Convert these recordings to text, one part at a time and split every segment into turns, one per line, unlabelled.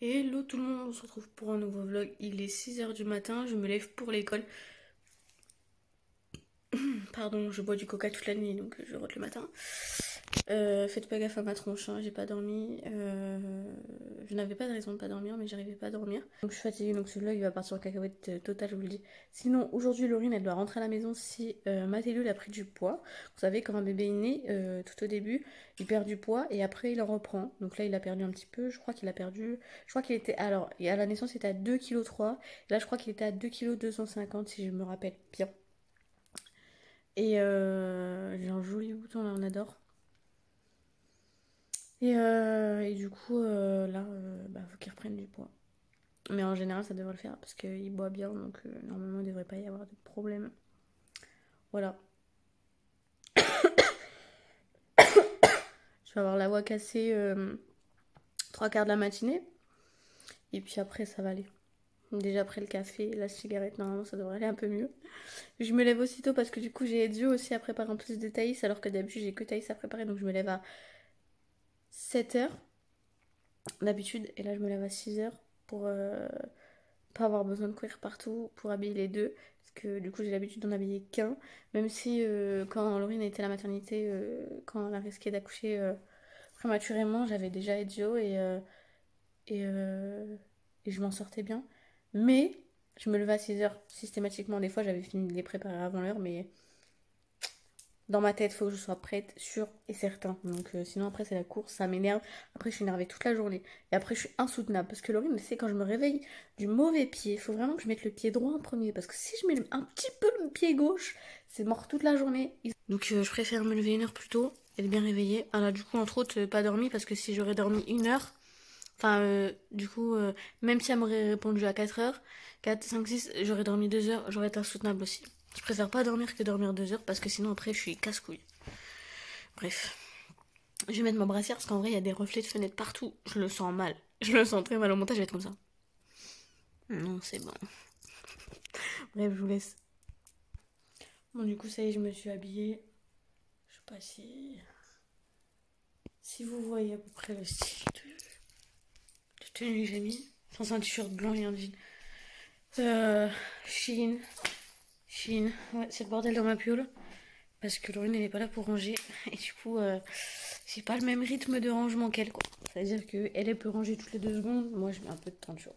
Hello tout le monde, on se retrouve pour un nouveau vlog. Il est 6 h du matin, je me lève pour l'école. Pardon, je bois du coca toute la nuit donc je rote le matin. Faites pas gaffe à ma tronche, hein, j'ai pas dormi. Je n'avais pas de raison de pas dormir, mais j'arrivais pas à dormir. Donc je suis fatiguée, donc ce vlog il va partir en cacahuète totale, je vous le dis. Sinon, aujourd'hui, Laurine elle doit rentrer à la maison si Mathéo a pris du poids. Vous savez, quand un bébé est né, tout au début, il perd du poids et après il en reprend. Donc là, il a perdu un petit peu, je crois qu'il a perdu. Je crois qu'il était. Alors, à la naissance, il était à 2,3 kg. Là, je crois qu'il était à 2,250 kg si je me rappelle bien. Et j'ai un joli bouton là, on adore. Et du coup, là, faut qu'il reprenne du poids. Mais en général, ça devrait le faire parce qu'il boit bien, donc normalement, il ne devrait pas y avoir de problème. Voilà. Je vais avoir la voix cassée 3 quarts de la matinée. Et puis après, ça va aller. Déjà après le café, la cigarette, normalement, ça devrait aller un peu mieux. Je me lève aussitôt parce que du coup, j'ai Ezio aussi à préparer en plus de Thaïs, alors que d'habitude, j'ai que Thaïs à préparer, donc je me lève à 7 h d'habitude. Et là, je me lève à 6 h pour pas avoir besoin de courir partout, pour habiller les deux. Parce que du coup, j'ai l'habitude d'en habiller qu'un. Même si quand Laurine était à la maternité, quand elle a risqué d'accoucher prématurément, j'avais déjà Ezio et, et je m'en sortais bien. Mais je me levais à 6 h systématiquement. Des fois, j'avais fini de les préparer avant l'heure, mais dans ma tête, il faut que je sois prête, sûre et certain. Donc sinon, après, c'est la course, ça m'énerve. Après, je suis énervée toute la journée. Et après, je suis insoutenable. Parce que Laurine, c'est quand je me réveille du mauvais pied, il faut vraiment que je mette le pied droit en premier. Parce que si je mets un petit peu le pied gauche, c'est mort toute la journée. Donc je préfère me lever 1 heure plus tôt, être bien réveillée. Ah là, du coup, entre autres, pas dormi. Parce que si j'aurais dormi 1 heure... Enfin, du coup, même si elle m'aurait répondu à 4 h, 4, 5, 6, j'aurais dormi 2 heures, j'aurais été insoutenable aussi. Je préfère pas dormir que dormir 2 heures parce que sinon après je suis casse-couille. Bref. Je vais mettre ma brassière parce qu'en vrai il y a des reflets de fenêtre partout. Je le sens mal. Je le sens très mal au montage, je vais être comme ça. Non, c'est bon. Bref, je vous laisse. Bon, du coup, ça y est, je me suis habillée. Je sais pas si vous voyez à peu près le style de tenue que j'ai mis. Enfin, c'est un t-shirt blanc et un jean. Shein. Ouais, c'est le bordel dans ma piole. Parce que Laurine, elle n'est pas là pour ranger. Et du coup, j'ai pas le même rythme de rangement qu'elle, quoi. C'est-à-dire qu'elle, elle peut ranger toutes les 2 secondes. Moi, je mets un peu de temps, tu vois.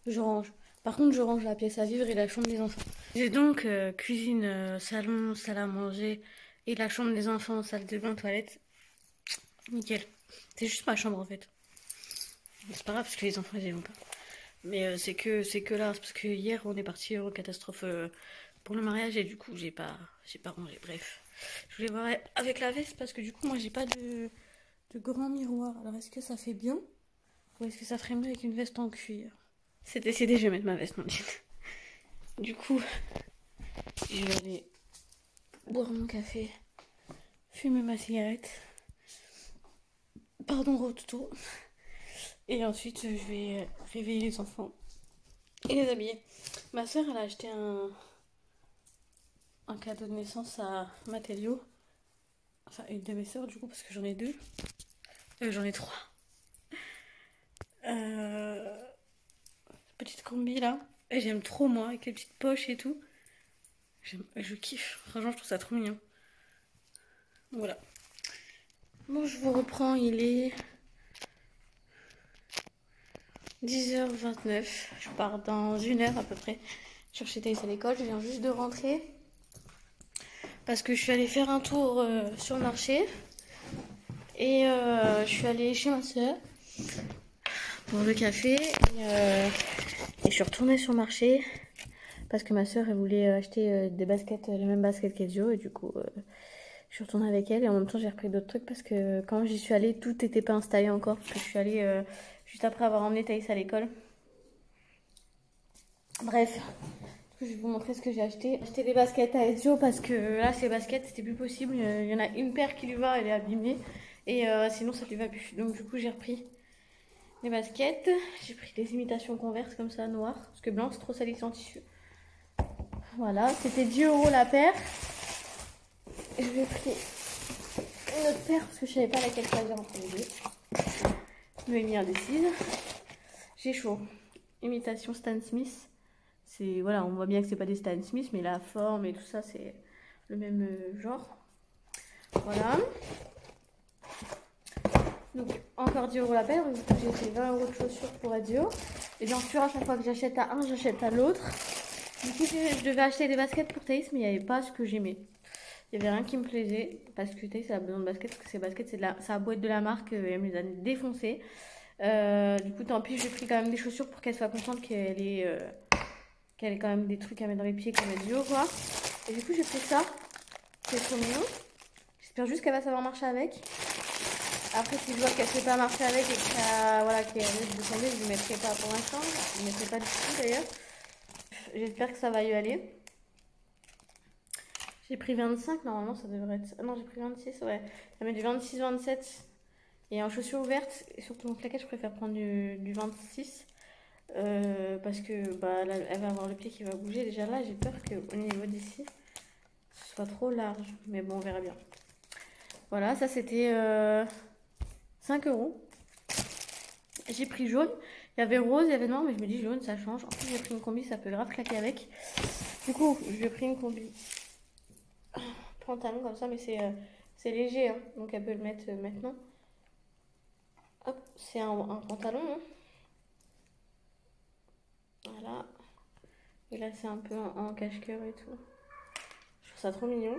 Je range. Par contre, je range la pièce à vivre et la chambre des enfants. J'ai donc cuisine, salon, salle à manger et la chambre des enfants, salle de bain, toilette. Nickel. C'est juste ma chambre, en fait. C'est pas grave parce que les enfants, ils y vont pas. Mais c'est que là, parce que hier, on est parti en catastrophe pour le mariage et du coup, j'ai pas rangé. Bref. Je voulais voir avec la veste parce que du coup, moi, j'ai pas de grand miroir. Alors, est-ce que ça fait bien ou est-ce que ça ferait mieux avec une veste en cuir? C'est décidé, je vais mettre ma veste en jean. Du coup, je vais aller boire mon café, fumer ma cigarette. Pardon, Rototo. Et ensuite, je vais réveiller les enfants et les habiller. Ma soeur, elle a acheté un cadeau de naissance à Mathéo. Enfin, une de mes soeurs, du coup, parce que j'en ai 2. J'en ai 3. Petite combi là. Et j'aime trop, moi, avec les petites poches et tout. Je kiffe. Franchement, je trouve ça trop mignon. Voilà. Bon, je vous reprends. Il est 10h29. Je pars dans 1 heure à peu près. Chercher Thaïs à l'école. Je viens juste de rentrer. Parce que je suis allée faire un tour sur le marché. Et je suis allée chez ma soeur pour le café. Et je suis retournée sur le marché. Parce que ma soeur, elle voulait acheter des baskets, les mêmes baskets qu'Ezio. Et du coup, je suis retournée avec elle. Et en même temps, j'ai repris d'autres trucs. Parce que quand j'y suis allée, tout n'était pas installé encore. Parce que je suis allée juste après avoir emmené Thaïs à l'école. Bref. Je vais vous montrer ce que j'ai acheté. J'ai acheté des baskets à Ezio parce que là, ces baskets, c'était plus possible. Il y en a une paire qui lui va, elle est abîmée. Et sinon, ça lui va plus. Donc, du coup, j'ai repris les baskets. J'ai pris des imitations Converse comme ça, noires. Parce que blanc, c'est trop salissant en tissu. Voilà, c'était 10 € la paire. Et je vais pris une autre paire parce que je savais pas laquelle choisir entre les deux. Je m'ai mis indécise. J'ai chaud. Imitation Stan Smith. C'est, voilà, on voit bien que c'est pas des Stan Smith, mais la forme et tout ça, c'est le même genre. Voilà. Donc, encore 10 € la paire. Du coup, j'ai fait 20 € de chaussures pour Adio. Et bien sûr, à chaque fois que j'achète à un, j'achète à l'autre. Du coup, je devais acheter des baskets pour Thaïs, mais il n'y avait pas ce que j'aimais. Il n'y avait rien qui me plaisait. Parce que Thaïs, elle a besoin de baskets. Parce que ces baskets, ça a beau être de la marque, elle me les a défoncées. Du coup, tant pis, j'ai pris quand même des chaussures pour qu'elle soit contente qu'elle ait quand même des trucs à mettre dans les pieds comme Adio, quoi. Et du coup, j'ai pris ça. C'est trop mignon. J'espère juste qu'elle va savoir marcher avec. Après, si je vois qu'elle ne sait pas marcher avec et qu'elle risque de tomber, je ne lui mettrai pas pour l'instant. Je ne lui mettrai pas du tout d'ailleurs. J'espère que ça va y aller. J'ai pris 25, normalement ça devrait être... Ah non, j'ai pris 26, ouais. Ça met du 26-27. Et en chaussures ouvertes, et surtout en claquettes, je préfère prendre du 26. Parce que bah, là, elle va avoir le pied qui va bouger. Déjà là, j'ai peur qu'au niveau d'ici, ce soit trop large. Mais bon, on verra bien. Voilà, ça c'était 5 €. J'ai pris jaune. Il y avait rose, il y avait noir, mais je me dis jaune, ça change. En plus, j'ai pris une combi, ça peut grave claquer avec. Du coup, j'ai pris une combi pantalon comme ça, mais c'est léger, hein, donc elle peut le mettre maintenant. Hop, c'est un pantalon. Hein. Voilà. Et là, c'est un peu en cache-cœur et tout. Je trouve ça trop mignon.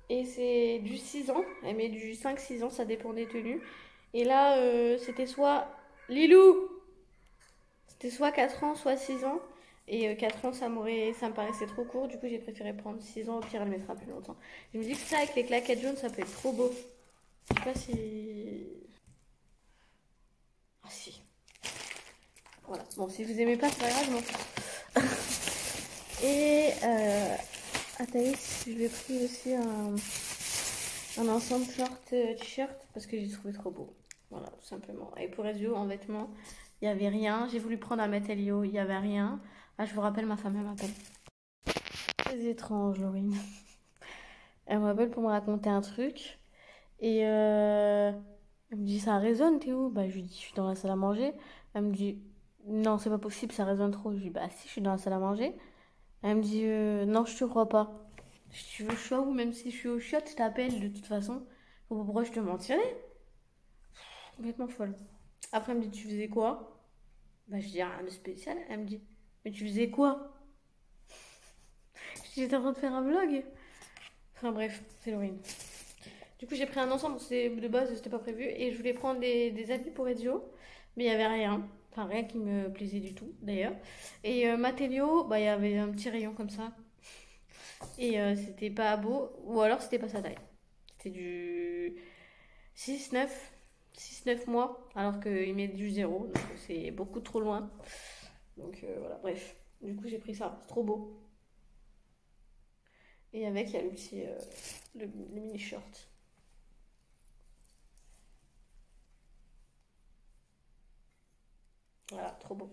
Et c'est du 6 ans. Elle met du 5-6 ans, ça dépend des tenues. Et là, c'était soit Lilou! C'était soit 4 ans, soit 6 ans. Et 4 ans, ça me paraissait trop court. Du coup, j'ai préféré prendre 6 ans. Au pire, elle mettra plus longtemps. Je me dis que ça, avec les claquettes jaunes, ça peut être trop beau. Je sais pas si... Ah si. Voilà. Bon, si vous aimez pas, c'est pas grave, je m'en fous. Et à Thaïs, je lui ai pris aussi un ensemble short t-shirt parce que j'ai trouvé trop beau. Voilà, tout simplement. Et pour Ezio, en vêtements, il n'y avait rien. J'ai voulu prendre un Metelio, il n'y avait rien. Ah, je vous rappelle, ma femme, elle m'appelle. C'est étrange, Laurine. Elle m'appelle pour me raconter un truc. Et elle me dit, ça résonne, t'es où? Bah, je lui dis, je suis dans la salle à manger. Elle me dit, non, c'est pas possible, ça résonne trop. Je lui dis, bah si, je suis dans la salle à manger. Elle me dit, non, je te crois pas. Si tu veux, je suis où, même si je suis au shot, je t'appelle de toute façon. Pourquoi je te mentirais? Complètement folle. Après, elle me dit, tu faisais quoi? Bah, je dis, rien de spécial. Elle me dit, mais tu faisais quoi? Je dis, j'étais en train de faire un vlog. Enfin bref, c'est l'origine. Du coup, j'ai pris un ensemble, de base, c'était pas prévu. Et je voulais prendre des habits pour Ezio, mais il n'y avait rien. Enfin, rien qui me plaisait du tout, d'ailleurs. Et Matélio, bah, il y avait un petit rayon comme ça. Et c'était pas beau, ou alors c'était pas sa taille. C'était du 6-9 mois, alors qu'il met du 0, donc c'est beaucoup trop loin. Donc voilà, bref. Du coup, j'ai pris ça, c'est trop beau. Et avec, il y a le petit le mini short. Voilà, trop beau.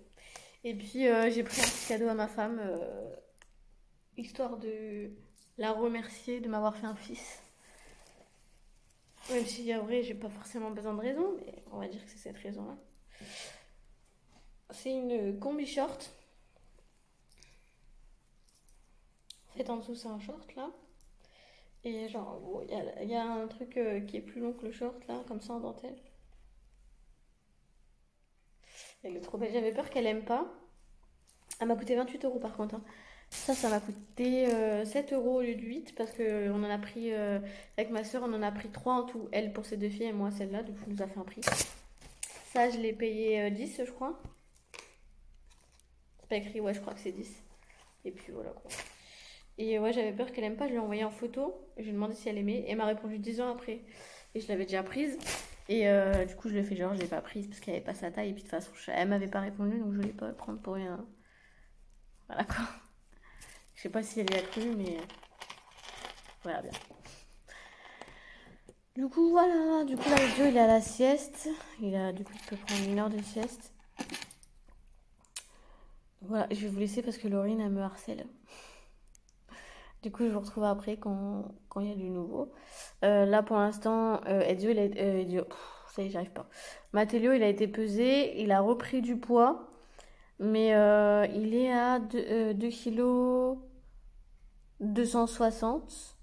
Et puis, j'ai pris un petit cadeau à ma femme, histoire de la remercier de m'avoir fait un fils. Même si, en vrai, j'ai pas forcément besoin de raison, mais on va dire que c'est cette raison-là. C'est une combi short. En fait, en dessous, c'est un short, là. Et genre, il y a un truc qui est plus long que le short, là, comme ça, en dentelle. Elle est trop belle. J'avais peur qu'elle aime pas. Elle m'a coûté 28 € par contre. Hein. Ça m'a coûté 7 € au lieu de 8 parce que on en a pris, avec ma soeur, on en a pris 3 en tout. Elle pour ses 2 filles et moi celle-là, du coup, on nous a fait un prix. Ça, je l'ai payé 10, je crois. C'est pas écrit, ouais, je crois que c'est 10. Et puis voilà quoi. Et ouais, j'avais peur qu'elle aime pas. Je lui ai envoyé en photo. Je lui ai demandé si elle aimait. Et elle m'a répondu 10 ans après. Et je l'avais déjà prise. Et du coup, je l'ai fait genre, je l'ai pas prise parce qu'elle avait pas sa taille. Et puis de toute façon, elle m'avait pas répondu, donc je voulais pas prendre pour rien. Voilà quoi. Je sais pas si elle y a cru, mais voilà bien. Du coup, voilà. Du coup, là, le Joe, il est à la sieste. Du coup, il peut prendre une heure de sieste. Voilà, je vais vous laisser parce que Laurine, elle me harcèle. Du coup, je vous retrouve après quand il y a du nouveau. Là, pour l'instant, Ezio, Ça y est, j'arrive pas. Mathéo, il a été pesé, il a repris du poids, mais il est à 2 kg 260.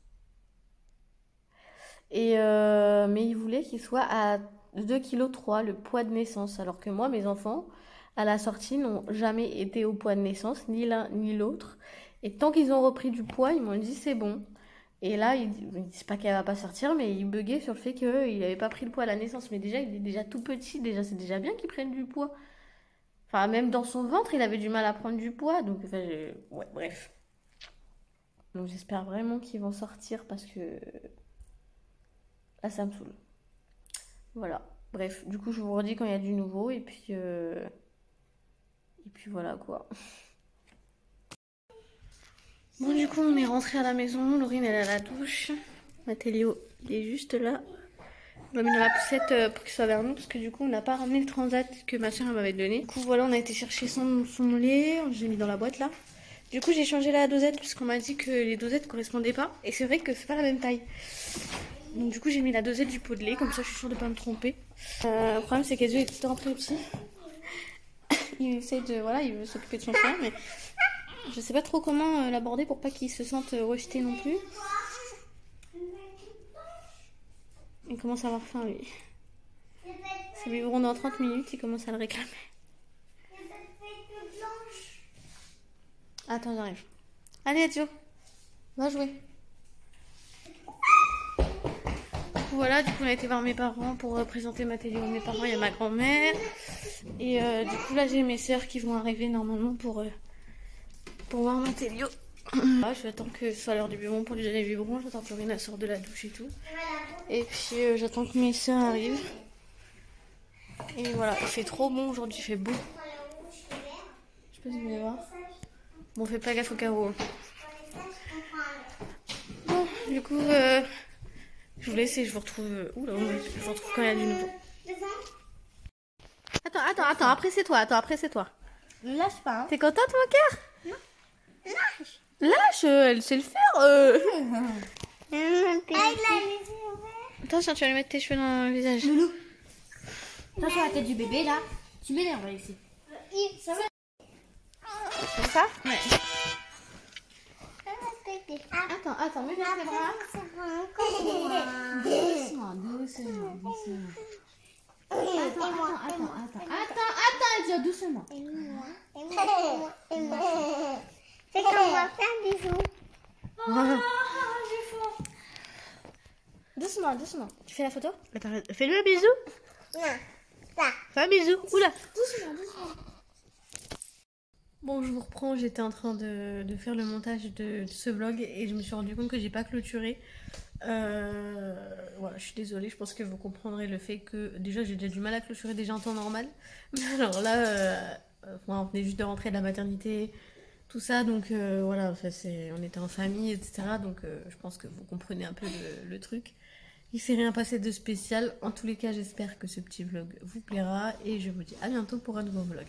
Mais il voulait qu'il soit à 2 kg 3, le poids de naissance. Alors que moi, mes enfants, à la sortie, n'ont jamais été au poids de naissance, ni l'un ni l'autre. Et tant qu'ils ont repris du poids, ils m'ont dit c'est bon. Et là, ils disent pas qu'elle va pas sortir, mais ils buguaient sur le fait qu'il n'avait pas pris le poids à la naissance. Mais déjà, il est déjà tout petit, déjà, c'est déjà bien qu'il prenne du poids. Enfin, même dans son ventre, il avait du mal à prendre du poids. Donc, enfin, ouais, bref. Donc, j'espère vraiment qu'ils vont sortir parce que là, ça me saoule. Voilà. Bref, du coup, je vous redis quand il y a du nouveau. Et puis voilà, quoi. Bon, du coup, on est rentré à la maison. Laurine, elle est à la douche. Mathéo, il est juste là. On l'a mis dans la poussette pour qu'il soit vers nous. Parce que du coup, on n'a pas ramené le transat que ma soeur m'avait donné. Du coup, voilà, on a été chercher son lait. J'ai mis dans la boîte là. Du coup, j'ai changé la dosette. Puisqu'on m'a dit que les dosettes correspondaient pas. Et c'est vrai que c'est pas la même taille. Donc, du coup, j'ai mis la dosette du pot de lait. Comme ça, je suis sûre de pas me tromper. Le problème, c'est qu'Ezio est tout le temps très petit. Il essaie de. Voilà, il veut s'occuper de son frère. Mais je sais pas trop comment l'aborder pour pas qu'il se sente rejeté non plus. Il commence à avoir faim, lui. C'est biberon dans 30 minutes, il commence à le réclamer. Attends, j'arrive. Allez, Ezio, va jouer. Voilà, du coup, on a été voir mes parents pour présenter Mathéo à mes parents. Il y a ma grand-mère. Et du coup, là, j'ai mes sœurs qui vont arriver normalement pour voir Mathéo. Là, j'attends que ce soit l'heure du biberon pour lui donner le biberon. J'attends que Lorena sorte de la douche et tout. Et puis, j'attends que mes sœurs arrivent. Et voilà, il fait trop bon aujourd'hui, il fait beau. Je sais pas si vous voulez voir. Bon, fais pas gaffe au carreau. Bon, du coup, je vous laisse et je vous retrouve. Oula, je vous retrouve quand il y a du nouveau. Attends, après c'est toi,
Ne lâche pas. Hein.
T'es contente, mon cœur?
Non. Lâche.
Lâche, elle sait le faire. Attention, tu vas lui mettre tes cheveux dans le visage.
Loulou. Attention à la tête du bébé là. Tu m'énerves, Alexis. Ça va?
C'est ça?
Ouais.
Attends, mets bien tes bras.
Doucement. Attends, Ezio, doucement.
C'est qu'on va faire des bisous.
J'ai faim.
Doucement. Tu fais la photo? Fais-lui un bisou.
Non, ça.
Fais un bisou. Oula.
Doucement.
Bon, je vous reprends. J'étais en train de faire le montage de ce vlog et je me suis rendu compte que j'ai pas clôturé. Voilà, je suis désolée. Je pense que vous comprendrez le fait que déjà j'ai déjà du mal à clôturer déjà en temps normal. Mais alors là, on venait juste de rentrer de la maternité, tout ça, donc voilà, on était en famille, etc. Donc je pense que vous comprenez un peu le truc. Il s'est rien passé de spécial. En tous les cas, j'espère que ce petit vlog vous plaira et je vous dis à bientôt pour un nouveau vlog.